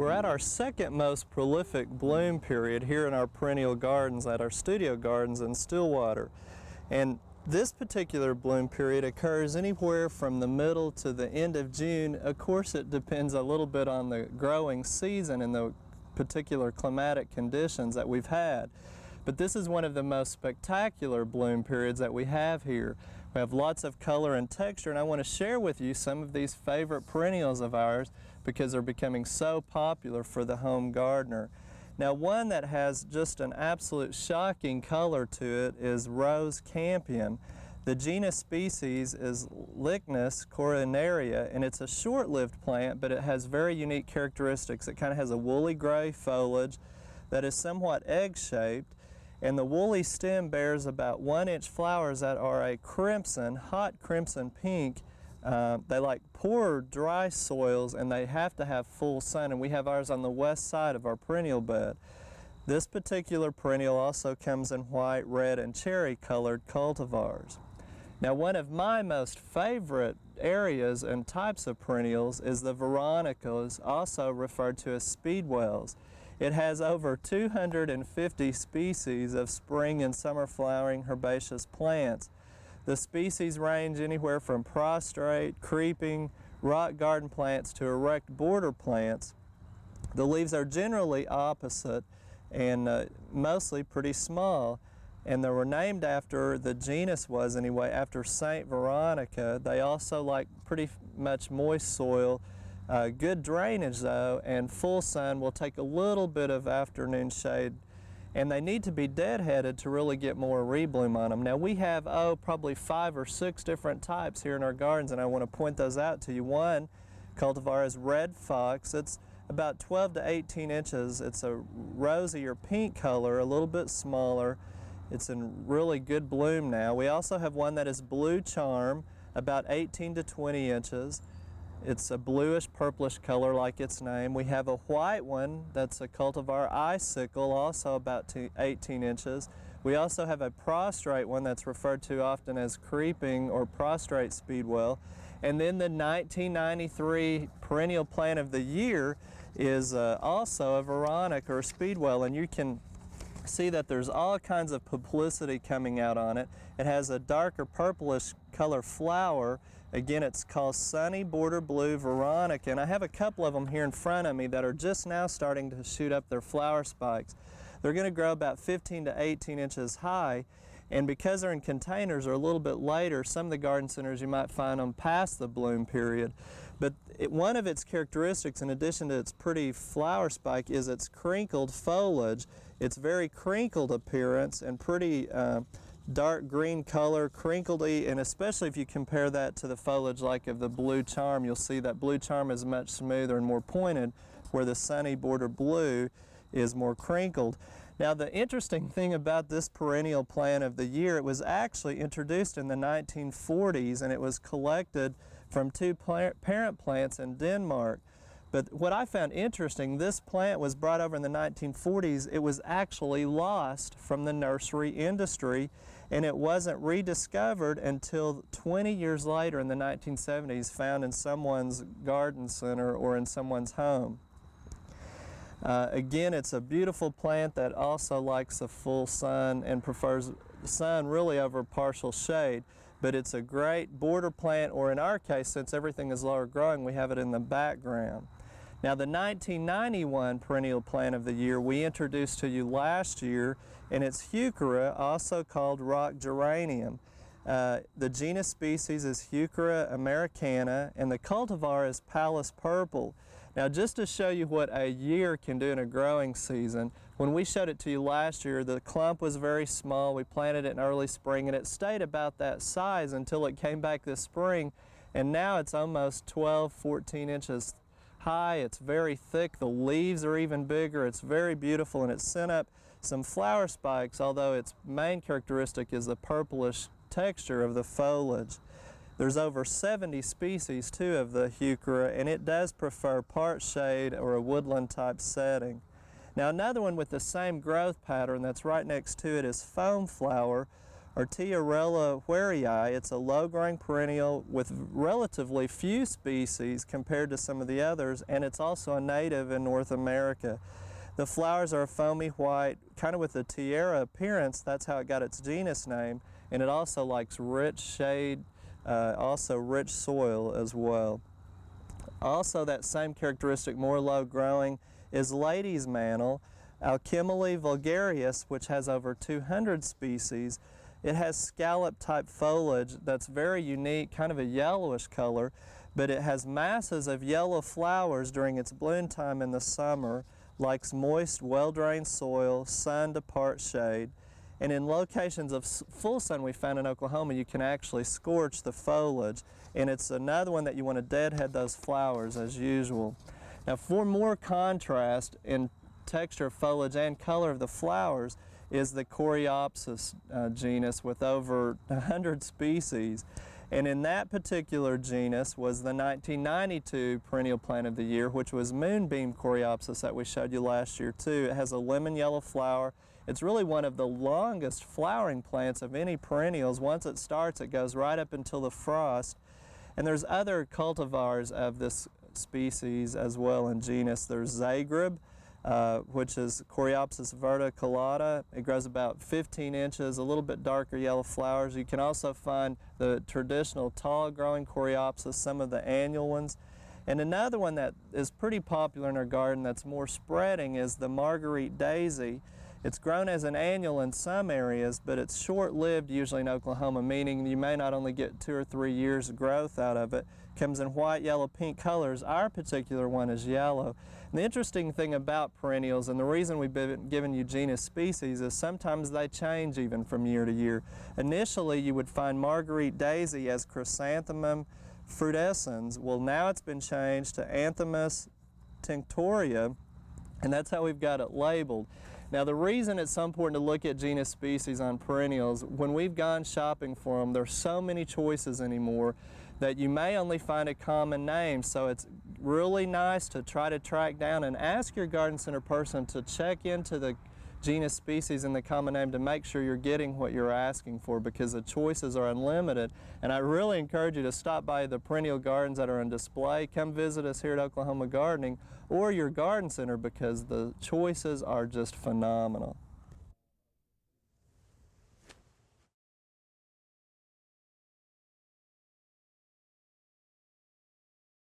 We're at our second most prolific bloom period here in our perennial gardens at our studio gardens in Stillwater. And this particular bloom period occurs anywhere from the middle to the end of June. Of course, it depends a little bit on the growing season and the particular climatic conditions that we've had. But this is one of the most spectacular bloom periods that we have here. We have lots of color and texture, and I want to share with you some of these favorite perennials of ours because they're becoming so popular for the home gardener. Now, one that has just an absolute shocking color to it is rose campion. The genus species is Lychnis coronaria, and it's a short-lived plant, but it has very unique characteristics. It kind of has a woolly gray foliage that is somewhat egg-shaped, and the woolly stem bears about 1-inch flowers that are a crimson, hot crimson pink. They like poor dry soils, and they have to have full sun, and we have ours on the west side of our perennial bed. This particular perennial also comes in white, red, and cherry colored cultivars. Now, one of my most favorite areas and types of perennials is the Veronicas, also referred to as speedwells. It has over 250 species of spring and summer flowering herbaceous plants. The species range anywhere from prostrate, creeping, rock garden plants to erect border plants. The leaves are generally opposite and mostly pretty small, and they were named after, the genus was anyway, after Saint Veronica. They also like pretty much moist soil. Good drainage though, and full sun. Will take a little bit of afternoon shade, and they need to be deadheaded to really get more rebloom on them. Now we have, probably 5 or 6 different types here in our gardens, and I want to point those out to you. One cultivar is Red Fox. It's about 12 to 18 inches. It's a rosy or pink color, a little bit smaller. It's in really good bloom now. We also have one that is Blue Charm, about 18 to 20 inches. It's a bluish purplish color like its name. We have a white one that's a cultivar Icicle, also about 18 inches. We also have a prostrate one that's referred to often as creeping or prostrate speedwell. And then the 1993 perennial plant of the year is also a Veronica or speedwell, and you can see that there's all kinds of publicity coming out on it. It has a darker purplish color flower. Again, it's called Sunny Border Blue Veronica, and I have a couple of them here in front of me that are just now starting to shoot up their flower spikes. They're going to grow about 15 to 18 inches high, and because they're in containers or a little bit later, some of the garden centers you might find them past the bloom period. But one of its characteristics, in addition to its pretty flower spike, is its crinkled foliage. It's very crinkled appearance and pretty dark green color, crinkledy, and especially if you compare that to the foliage like of the Blue Charm, you'll see that Blue Charm is much smoother and more pointed, where the Sunny Border Blue is more crinkled. Now, the interesting thing about this perennial plant of the year, it was actually introduced in the 1940s, and it was collected from 2 parent plants in Denmark. But what I found interesting, this plant was brought over in the 1940s. It was actually lost from the nursery industry, and it wasn't rediscovered until 20 years later in the 1970s, found in someone's garden center or in someone's home. Again, it's a beautiful plant that also likes the full sun and prefers the sun really over partial shade. But it's a great border plant, or in our case, since everything is lower growing, we have it in the background. Now, the 1991 perennial plant of the year we introduced to you last year, and it's Heuchera, also called rock geranium. The genus species is Heuchera americana, and the cultivar is Pallas purple. Now, just to show you what a year can do in a growing season, when we showed it to you last year, the clump was very small. We planted it in early spring, and it stayed about that size until it came back this spring, and now it's almost 12, 14 inches high. It's very thick. The leaves are even bigger. It's very beautiful, and it's sent up some flower spikes, although its main characteristic is the purplish texture of the foliage. There's over 70 species too of the Heuchera, and it does prefer part shade or a woodland type setting. Now, another one with the same growth pattern that's right next to it is foam flower, or Heuchera heucherai. It's a low-growing perennial with relatively few species compared to some of the others, and it's also a native in North America. The flowers are foamy white, kind of with the tiara appearance. That's how it got its genus name, and it also likes rich shade, also rich soil as well. Also, that same characteristic, more low-growing, is lady's mantle, Alchimale vulgarius, which has over 200 species. It has scallop-type foliage that's very unique, kind of a yellowish color, but it has masses of yellow flowers during its bloom time in the summer, likes moist, well-drained soil, sun to part shade. And in locations of full sun we found in Oklahoma, you can actually scorch the foliage. And it's another one that you want to deadhead those flowers as usual. Now, for more contrast in texture of foliage and color of the flowers is the Coreopsis genus with over 100 species. And in that particular genus was the 1992 Perennial Plant of the Year, which was Moonbeam Coreopsis that we showed you last year too. It has a lemon yellow flower. It's really one of the longest flowering plants of any perennials. Once it starts, it goes right up until the frost. And there's other cultivars of this species as well in genus. There's Zagreb, which is Coreopsis verticulata. It grows about 15 inches, a little bit darker yellow flowers. You can also find the traditional tall growing Coreopsis, some of the annual ones. And another one that is pretty popular in our garden that's more spreading is the Marguerite Daisy. It's grown as an annual in some areas, but it's short-lived usually in Oklahoma, meaning you may not only get 2 or 3 years of growth out of it. Comes in white, yellow, pink colors. Our particular one is yellow. And the interesting thing about perennials, and the reason we've been giving you genus species, is sometimes they change even from year to year. Initially, you would find Marguerite Daisy as Chrysanthemum frutescens. Well, now it's been changed to Anthemis tinctoria, and that's how we've got it labeled. Now, the reason it's so important to look at genus species on perennials, when we've gone shopping for them, there's so many choices anymore that you may only find a common name. So it's really nice to try to track down and ask your garden center person to check into the genus species and the common name to make sure you're getting what you're asking for, because the choices are unlimited. And I really encourage you to stop by the perennial gardens that are on display. Come visit us here at Oklahoma Gardening or your garden center, because the choices are just phenomenal.